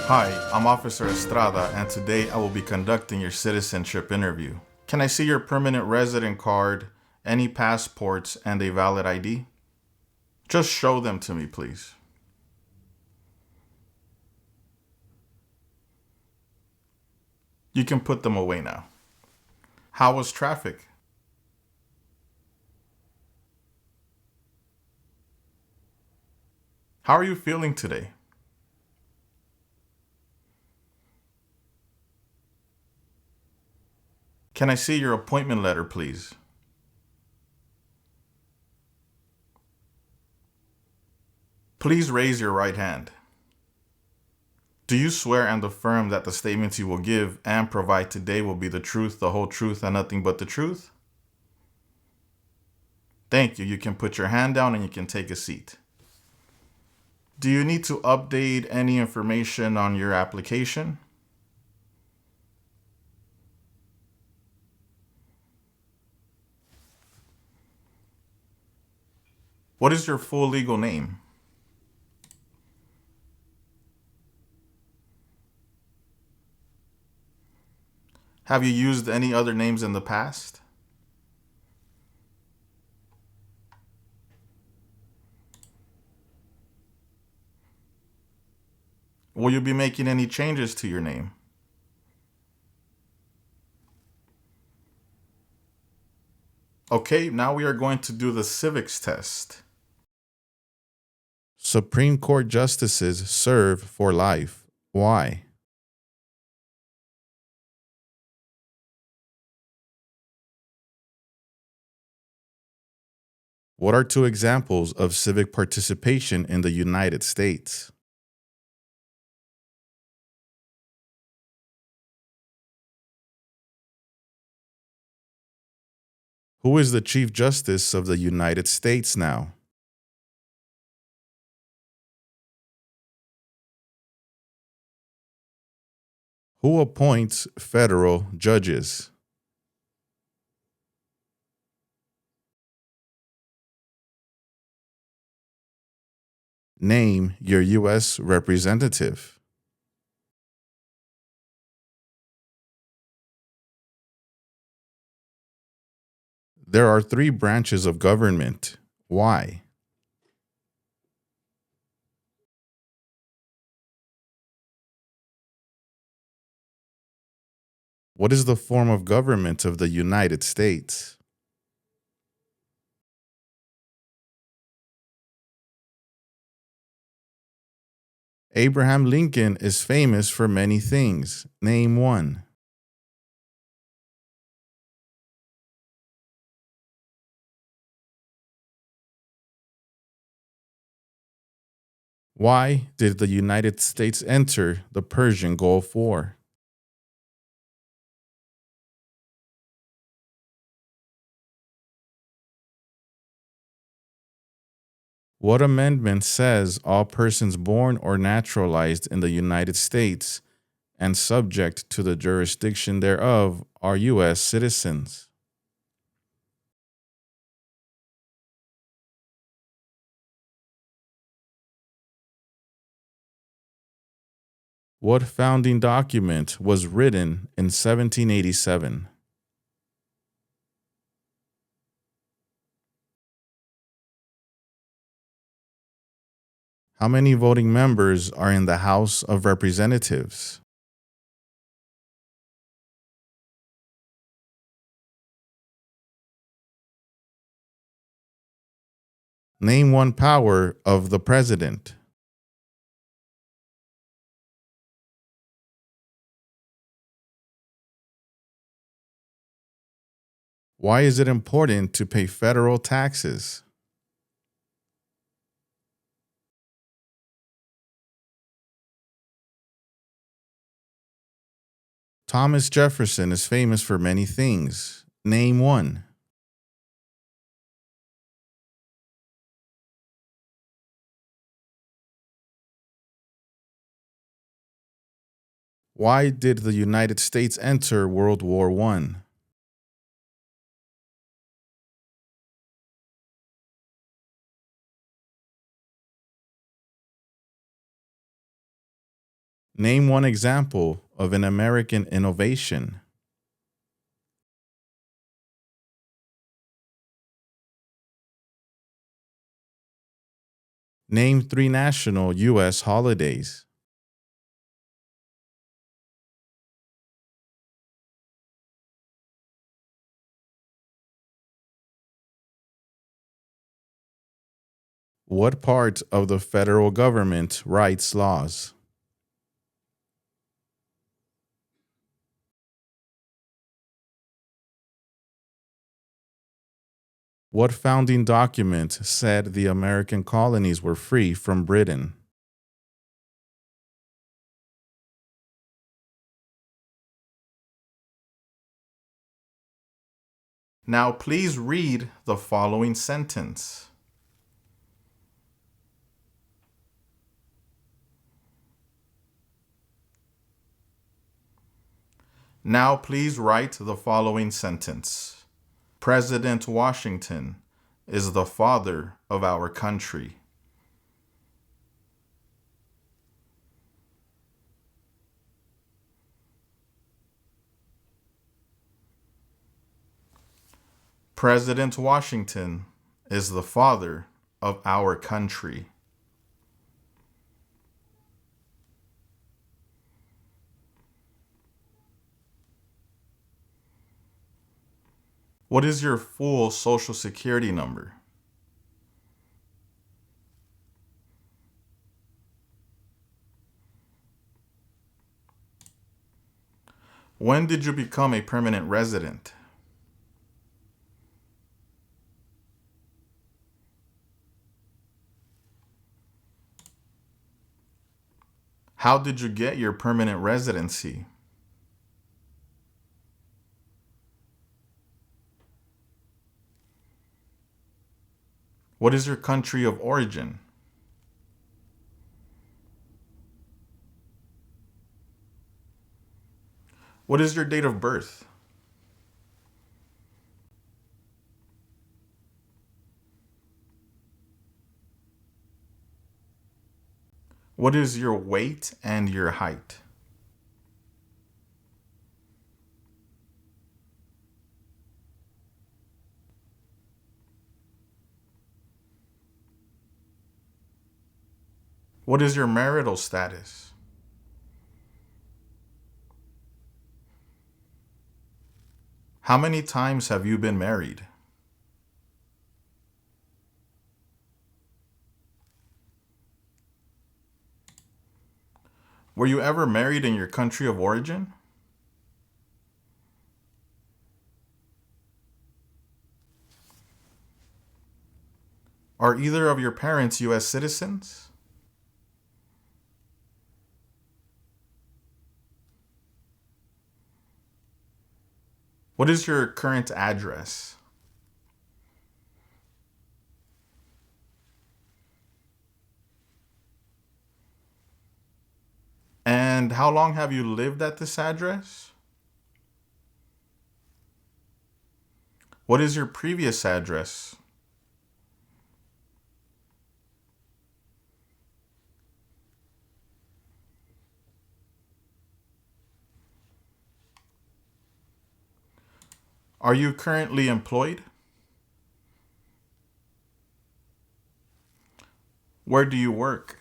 Hi, I'm Officer Estrada, and today I will be conducting your citizenship interview. Can I see your permanent resident card, any passports, and a valid ID? Just show them to me, please. You can put them away now. How was traffic? How are you feeling today? Can I see your appointment letter, please? Please raise your right hand. Do you swear and affirm that the statements you will give and provide today will be the truth, the whole truth, and nothing but the truth? Thank you. You can put your hand down and you can take a seat. Do you need to update any information on your application? What is your full legal name? Have you used any other names in the past? Will you be making any changes to your name? Okay, now we are going to do the civics test. Supreme Court justices serve for life. Why? What are two examples of civic participation in the United States? Who is the Chief Justice of the United States now? Who appoints federal judges? Name your U.S. representative. There are three branches of government. Why? What is the form of government of the United States? Abraham Lincoln is famous for many things. Name one. Why did the United States enter the Persian Gulf War? What amendment says all persons born or naturalized in the United States and subject to the jurisdiction thereof are U.S. citizens? What founding document was written in 1787? How many voting members are in the House of Representatives? Name one power of the president. Why is it important to pay federal taxes? Thomas Jefferson is famous for many things. Name one. Why did the United States enter World War I? Name one example of an American innovation. Name three national U.S. holidays. What part of the federal government writes laws? What founding document said the American colonies were free from Britain? Now please read the following sentence. Now please write the following sentence. President Washington is the father of our country. President Washington is the father of our country. What is your full Social Security number? When did you become a permanent resident? How did you get your permanent residency? What is your country of origin? What is your date of birth? What is your weight and your height? What is your marital status? How many times have you been married? Were you ever married in your country of origin? Are either of your parents U.S. citizens? What is your current address? And how long have you lived at this address? What is your previous address? Are you currently employed? Where do you work?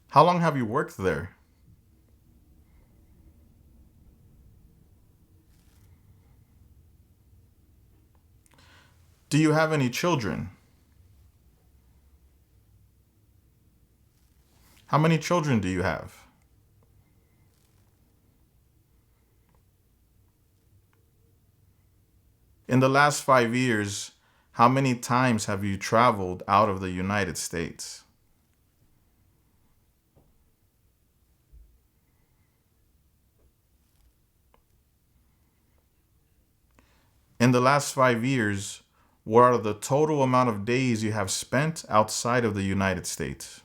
How long have you worked there? Do you have any children? How many children do you have? In the last 5 years, how many times have you traveled out of the United States? In the last 5 years, what are the total amount of days you have spent outside of the United States?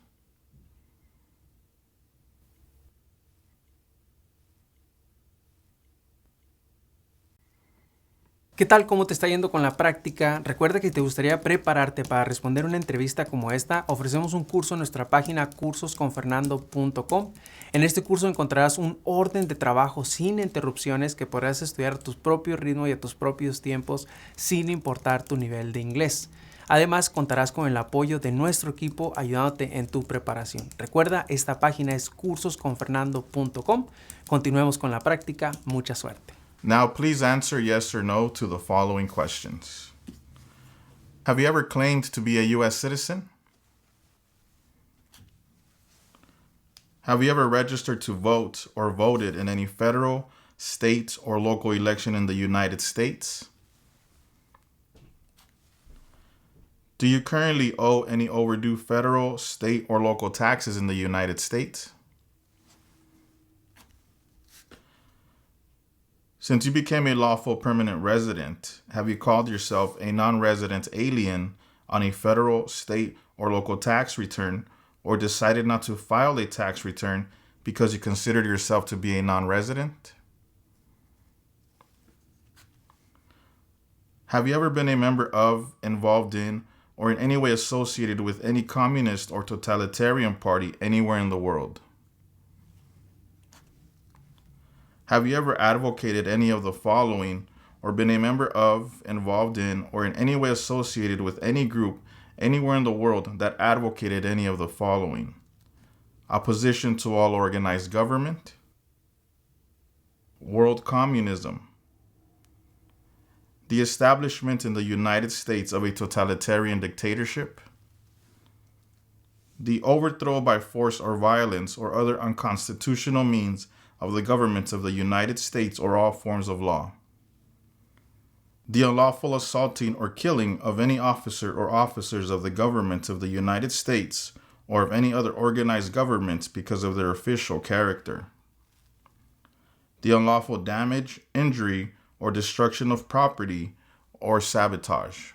¿Qué tal? ¿Cómo te está yendo con la práctica? Recuerda que si te gustaría prepararte para responder una entrevista como esta, ofrecemos un curso en nuestra página cursosconfernando.com. En este curso encontrarás un orden de trabajo sin interrupciones que podrás estudiar a tu propio ritmo y a tus propios tiempos sin importar tu nivel de inglés. Además, contarás con el apoyo de nuestro equipo ayudándote en tu preparación. Recuerda, esta página es cursosconfernando.com. Continuemos con la práctica. Mucha suerte. Now, please answer yes or no to the following questions. Have you ever claimed to be a U.S. citizen? Have you ever registered to vote or voted in any federal, state, or local election in the United States? Do you currently owe any overdue federal, state, or local taxes in the United States? Since you became a lawful permanent resident, have you called yourself a non-resident alien on a federal, state, or local tax return, or decided not to file a tax return because you considered yourself to be a non-resident? Have you ever been a member of, involved in, or in any way associated with any communist or totalitarian party anywhere in the world? Have you ever advocated any of the following, or been a member of, involved in, or in any way associated with any group anywhere in the world that advocated any of the following? Opposition to all organized government, world communism, the establishment in the United States of a totalitarian dictatorship, the overthrow by force or violence or other unconstitutional means of the governments of the United States or all forms of law, the unlawful assaulting or killing of any officer or officers of the government of the United States or of any other organized government because of their official character, the unlawful damage, injury, or destruction of property or sabotage.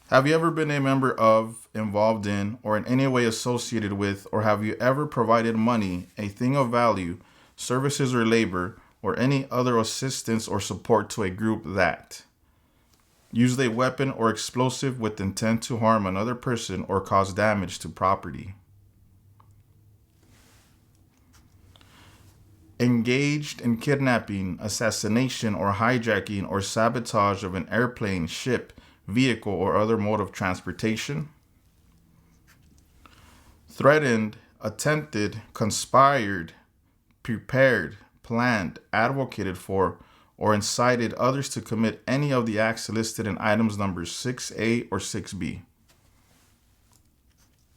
Have you ever been a member of, involved in, or in any way associated with, or have you ever provided money, a thing of value, services or labor, or any other assistance or support to a group that used a weapon or explosive with intent to harm another person or cause damage to property? Engaged in kidnapping, assassination, or hijacking or sabotage of an airplane, ship, vehicle, or other mode of transportation? Threatened, attempted, conspired, prepared, planned, advocated for, or incited others to commit any of the acts listed in items numbers 6A or 6B?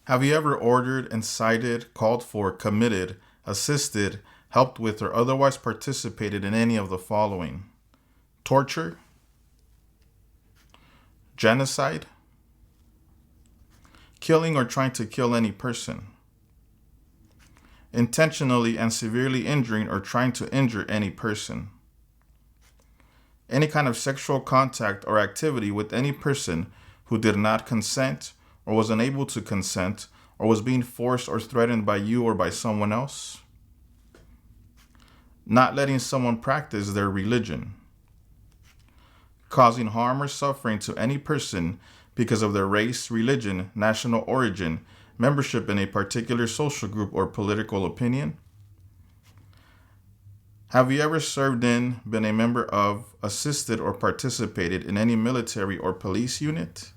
Have you ever ordered, incited, called for, committed, assisted, helped with, or otherwise participated in any of the following? Torture, genocide, killing or trying to kill any person, intentionally and severely injuring or trying to injure any person, any kind of sexual contact or activity with any person who did not consent or was unable to consent or was being forced or threatened by you or by someone else, not letting someone practice their religion, causing harm or suffering to any person because of their race, religion, national origin, membership in a particular social group, or political opinion? Have you ever served in, been a member of, assisted, or participated in any military or police unit?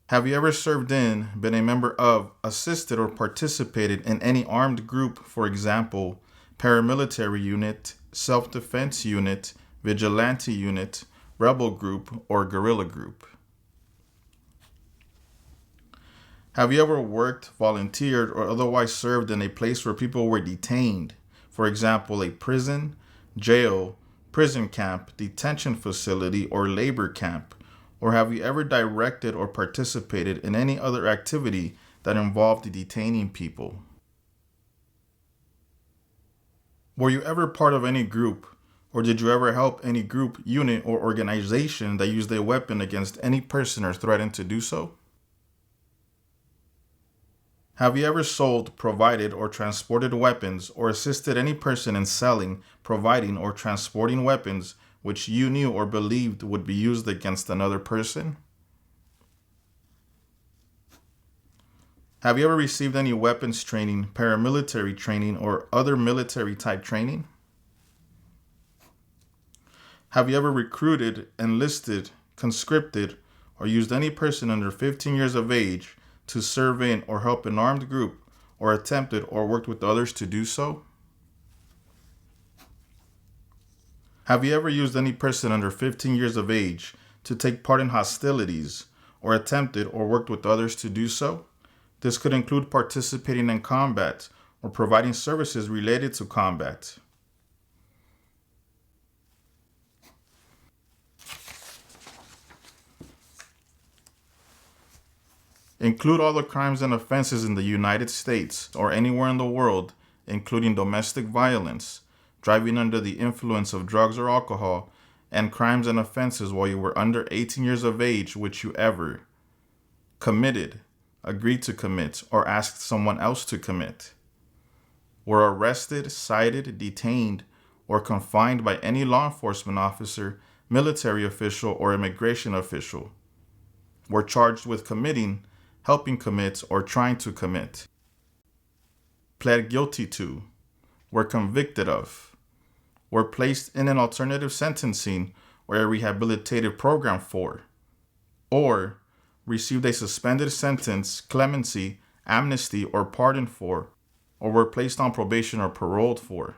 Have you ever served in, been a member of, assisted, or participated in any armed group, for example, paramilitary unit, self-defense unit, vigilante unit, rebel group, or guerrilla group? Have you ever worked, volunteered, or otherwise served in a place where people were detained, for example, a prison, jail, prison camp, detention facility, or labor camp? Or have you ever directed or participated in any other activity that involved detaining people? Were you ever part of any group, or did you ever help any group, unit, or organization that used a weapon against any person or threatened to do so? Have you ever sold, provided, or transported weapons, or assisted any person in selling, providing, or transporting weapons which you knew or believed would be used against another person? Have you ever received any weapons training, paramilitary training, or other military type training? Have you ever recruited, enlisted, conscripted, or used any person under 15 years of age to serve in or help an armed group, or attempted or worked with others to do so? Have you ever used any person under 15 years of age to take part in hostilities, or attempted or worked with others to do so? This could include participating in combat or providing services related to combat. Include all the crimes and offenses in the United States or anywhere in the world, including domestic violence, driving under the influence of drugs or alcohol, and crimes and offenses while you were under 18 years of age which you ever committed, agreed to commit, or asked someone else to commit, were arrested, cited, detained, or confined by any law enforcement officer, military official, or immigration official, were charged with committing, helping commit, or trying to commit, pled guilty to, were convicted of, were placed in an alternative sentencing or a rehabilitative program for, or received a suspended sentence, clemency, amnesty, or pardon for, or were placed on probation or paroled for.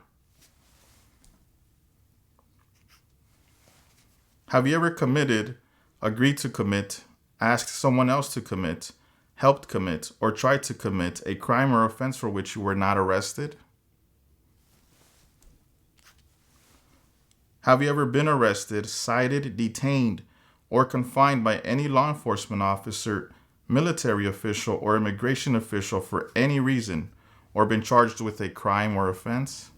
Have you ever committed, agreed to commit, asked someone else to commit, helped commit, or tried to commit a crime or offense for which you were not arrested? Have you ever been arrested, cited, detained, or confined by any law enforcement officer, military official, or immigration official for any reason, or been charged with a crime or offense?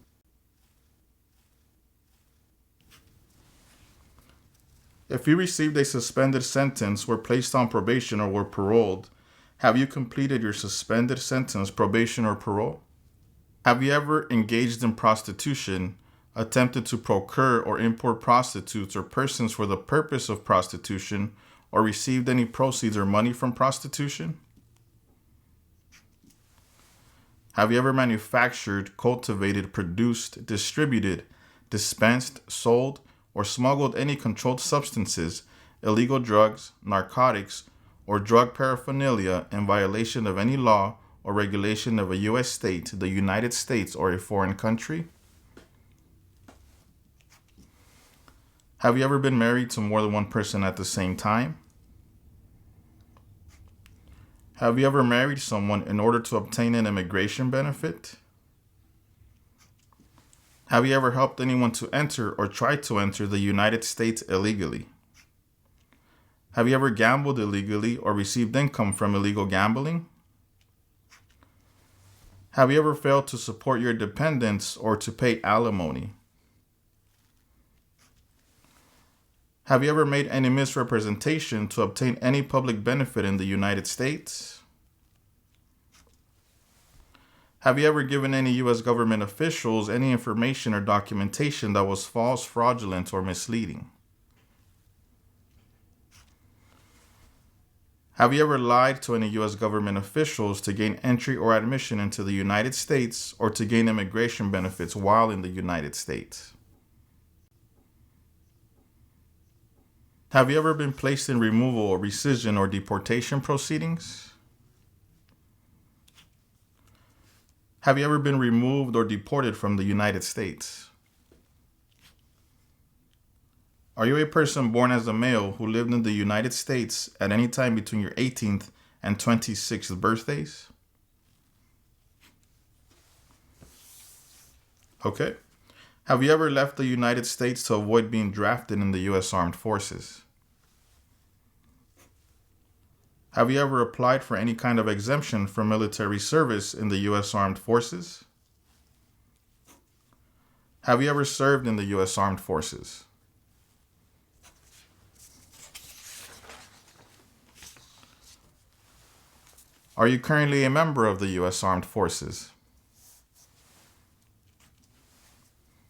If you received a suspended sentence, were placed on probation, or were paroled, have you completed your suspended sentence, probation, or parole? Have you ever engaged in prostitution, attempted to procure or import prostitutes or persons for the purpose of prostitution, or received any proceeds or money from prostitution? Have you ever manufactured, cultivated, produced, distributed, dispensed, sold, or smuggled any controlled substances, illegal drugs, narcotics, or drug paraphernalia in violation of any law or regulation of a U.S. state, the United States, or a foreign country? Have you ever been married to more than one person at the same time? Have you ever married someone in order to obtain an immigration benefit? Have you ever helped anyone to enter or try to enter the United States illegally? Have you ever gambled illegally or received income from illegal gambling? Have you ever failed to support your dependents or to pay alimony? Have you ever made any misrepresentation to obtain any public benefit in the United States? Have you ever given any U.S. government officials any information or documentation that was false, fraudulent, or misleading? Have you ever lied to any U.S. government officials to gain entry or admission into the United States or to gain immigration benefits while in the United States? Have you ever been placed in removal or rescission or deportation proceedings? Have you ever been removed or deported from the United States? Are you a person born as a male who lived in the United States at any time between your 18th and 26th birthdays? Okay. Have you ever left the United States to avoid being drafted in the U.S. Armed Forces? Have you ever applied for any kind of exemption from military service in the U.S. Armed Forces? Have you ever served in the U.S. Armed Forces? Are you currently a member of the U.S. Armed Forces?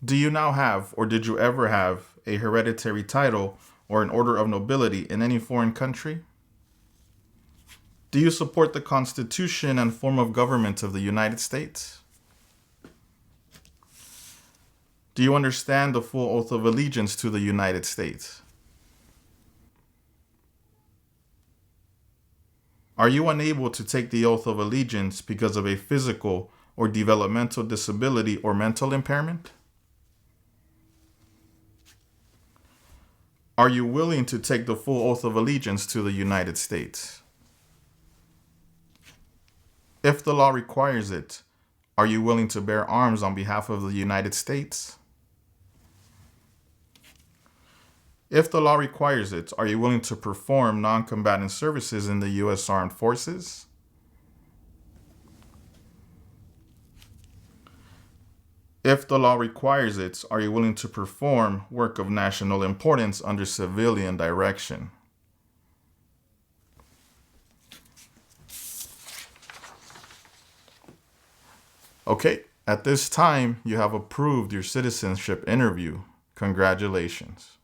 Do you now have, or did you ever have, a hereditary title or an order of nobility in any foreign country? Do you support the Constitution and form of government of the United States? Do you understand the full oath of allegiance to the United States? Are you unable to take the oath of allegiance because of a physical or developmental disability or mental impairment? Are you willing to take the full oath of allegiance to the United States? If the law requires it, are you willing to bear arms on behalf of the United States? If the law requires it, are you willing to perform non-combatant services in the U.S. Armed Forces? If the law requires it, are you willing to perform work of national importance under civilian direction? Okay, at this time, you have approved your citizenship interview. Congratulations.